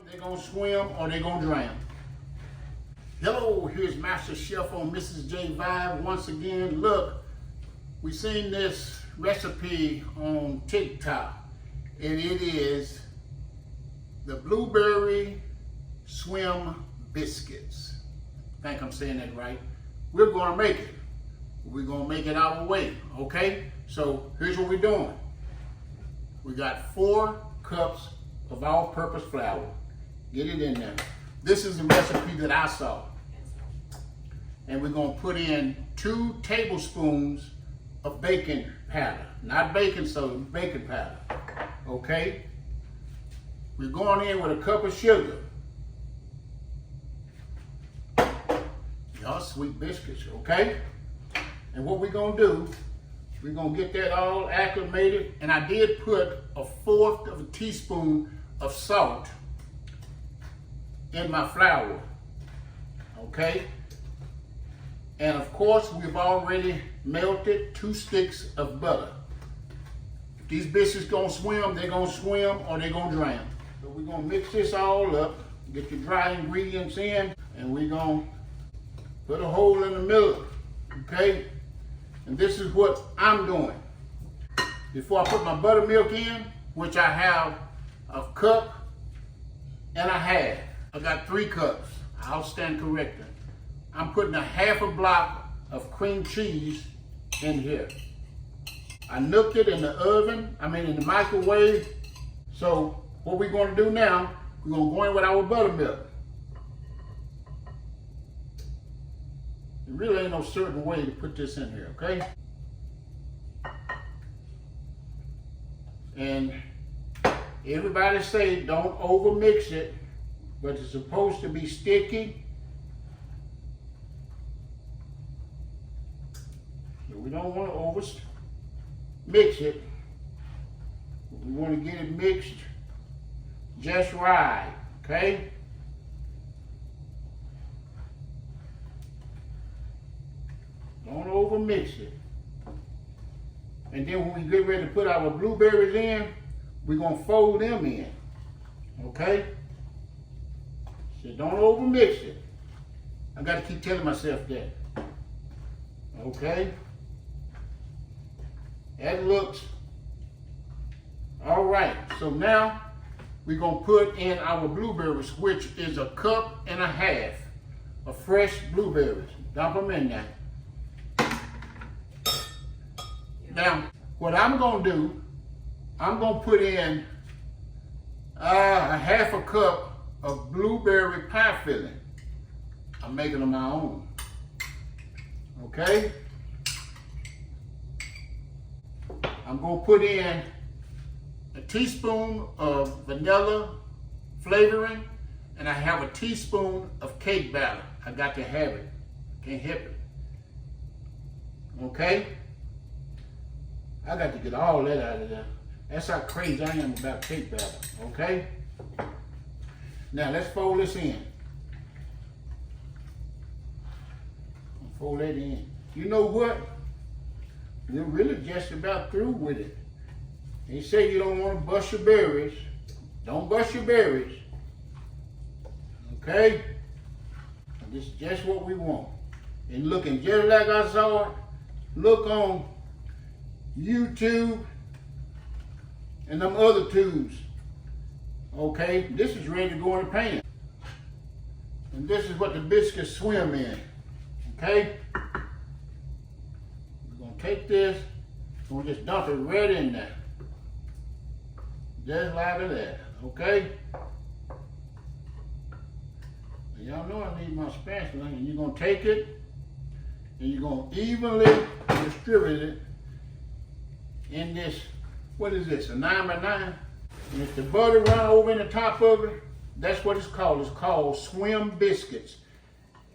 They're gonna swim or they're gonna drown. Hello, here's Masterchef on Mrs. Jayvibers. Once again, look, we seen this recipe on TikTok, and it is the blueberry swim biscuits. I think I'm saying that right. We're gonna make it. We're gonna make it our way, okay? So here's what we're doing. We got 4 cups of all-purpose flour. Get it in there. This is the recipe that I saw. And we're gonna put in 2 tablespoons of baking powder. Not baking soda, baking powder. Okay? We're going in with a cup of sugar. Y'all sweet biscuits, okay? And what we're gonna do, we're gonna get that all acclimated. And I did put 1/4 of a teaspoon of salt in my flour, okay? And of course, we've already melted 2 sticks of butter. If these biscuits gonna swim, they're gonna swim or they're gonna drown. So we're gonna mix this all up, get the dry ingredients in, and we're gonna put a hole in the middle, okay? And this is what I'm doing. Before I put my buttermilk in, which I have 1.5 cups, I got 3 cups. I'll stand corrected. I'm putting 1/2 block of cream cheese in here. I nooked it in the oven, in the microwave. So what we're gonna do now, we're gonna go in with our buttermilk. There really ain't no certain way to put this in here, okay? And everybody say don't over mix it, but it's supposed to be sticky. So we don't want to over mix it. We want to get it mixed just right, okay? Don't over mix it. And then when we get ready to put our blueberries in, we're gonna fold them in, okay? So don't over mix it. I got to keep telling myself that. Okay? That looks all right. So now we're going to put in our blueberries, which is 1.5 cups of fresh blueberries. Dump them in there. Now, what I'm going to do, I'm going to put in 1/2 cup of blueberry pie filling. I'm making them my own. Okay? I'm gonna put in a teaspoon of vanilla flavoring, and I have a teaspoon of cake batter. I got to have it. Can't help it. Okay? I got to get all that out of there. That's how crazy I am about cake batter. Okay? Now let's fold this in. Fold that in. You know what? We're really just about through with it. They say you don't want to bust your berries. Don't bust your berries. Okay? This is just what we want. And looking just like I saw it, look on YouTube and them other tubes. Okay, this is ready to go in the pan. And this is what the biscuits swim in. Okay? We're gonna take this, and we'll just dump it right in there. Just like that, okay? Y'all know I need my spatula, and you're gonna take it, and you're gonna evenly distribute it in this, what is this, a 9x9? And if the butter run over in the top of it, that's what it's called. It's called swim biscuits.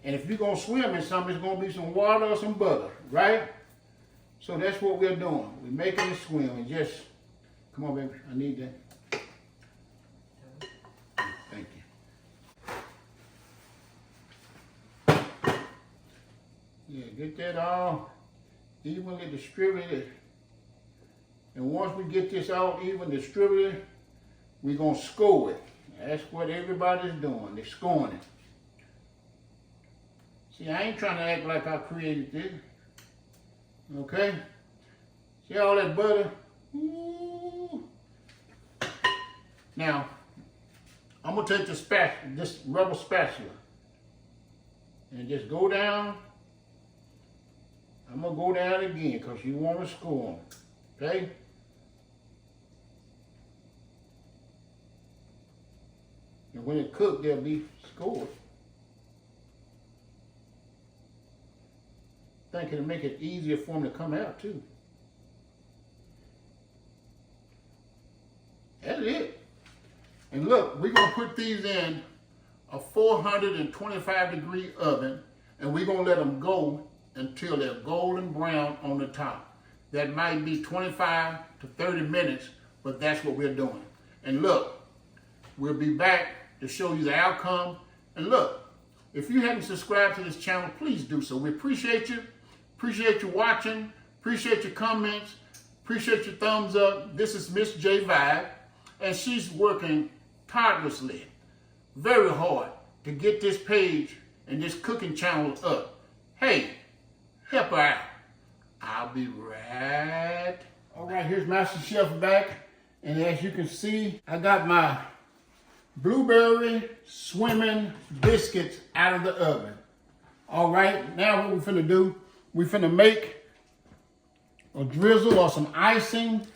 And if you're gonna swim in something, it's gonna be some water or some butter, right? So that's what we're doing. We're making it swim and just Come on, baby. I need that. Thank you. Yeah, get that all evenly distributed. And once we get this all even distributed, we're going to score it. That's what everybody's doing. They're scoring it. See, I ain't trying to act like I created this. Okay? See all that butter? Ooh. Now, I'm going to take this rubber spatula and just go down. I'm going to go down again because you want to score them. Okay? And when it cooked, they'll be scored. I think it'll make it easier for them to come out too. That's it. And look, we're going to put these in a 425-degree oven, and we're going to let them go until they're golden brown on the top. That might be 25 to 30 minutes, but that's what we're doing. And look, we'll be back to show you the outcome. And look, if you haven't subscribed to this channel, please do so. We appreciate you. Appreciate you watching. Appreciate your comments. Appreciate your thumbs up. This is Miss Jayvibers, and she's working tirelessly, very hard to get this page and this cooking channel up. Hey, help her out. I'll be right. All right, here's Masterchef back. And as you can see, I got my blueberry swimming biscuits out of the oven. All right, now what we're finna do, we're finna make a drizzle or some icing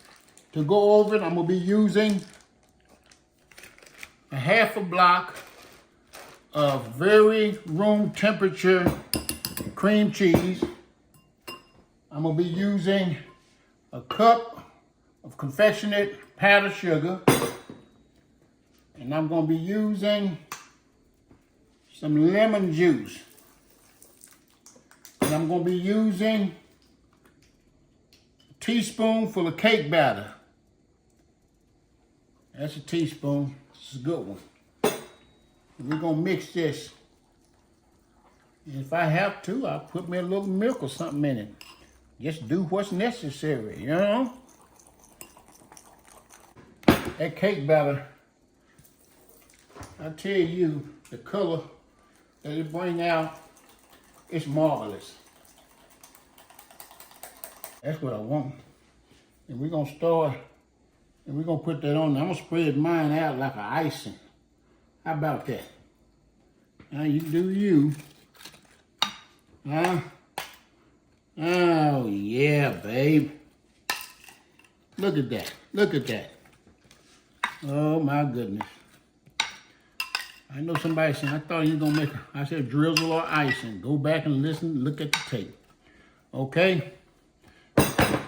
to go over it. I'm gonna be using a half a block of very room temperature cream cheese. I'm gonna be using a cup of confectionate powdered sugar. And I'm gonna be using some lemon juice. And I'm gonna be using a teaspoonful of cake batter. That's a teaspoon. This is a good one. And we're gonna mix this. And if I have to, I'll put me a little milk or something in it. Just do what's necessary, you know? That cake batter, I tell you, the color that it brings out, it's marvelous. That's what I want. And we're gonna start, and we're gonna put that on. I'm gonna spread mine out like an icing. How about that? Now you do you. Huh? Oh yeah, babe. Look at that. Look at that. Oh my goodness. I know somebody saying, I thought you were going to make, I said drizzle or icing. Go back and listen, look at the tape. Okay?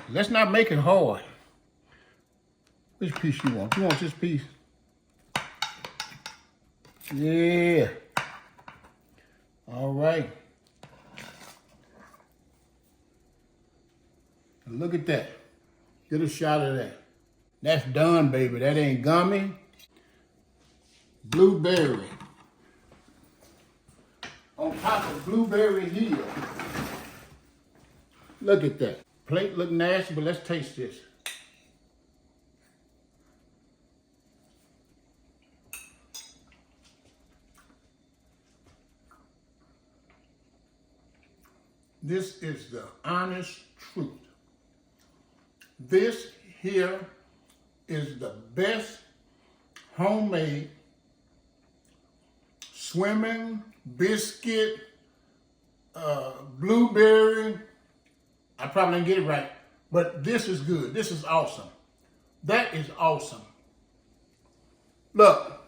Let's not make it hard. Which piece you want? You want this piece? Yeah. All right. Look at that. Get a shot of that. That's done, baby. That ain't gummy. Blueberry. On top of blueberry hill. Look at that. Plate look nasty, but let's taste this. This is the honest truth. This here is the best homemade swimming biscuit, blueberry. I probably didn't get it right, but this is good. This is awesome. That is awesome. Look,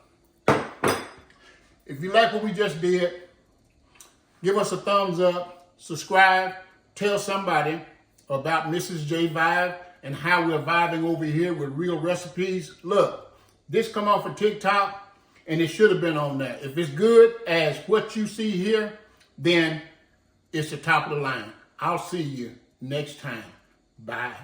if you like what we just did, give us a thumbs up, subscribe, tell somebody about Mrs. Jayvibers and how we're vibing over here with real recipes. Look, this come off of TikTok and it should have been on there. If it's good as what you see here, then it's the top of the line. I'll see you next time. Bye.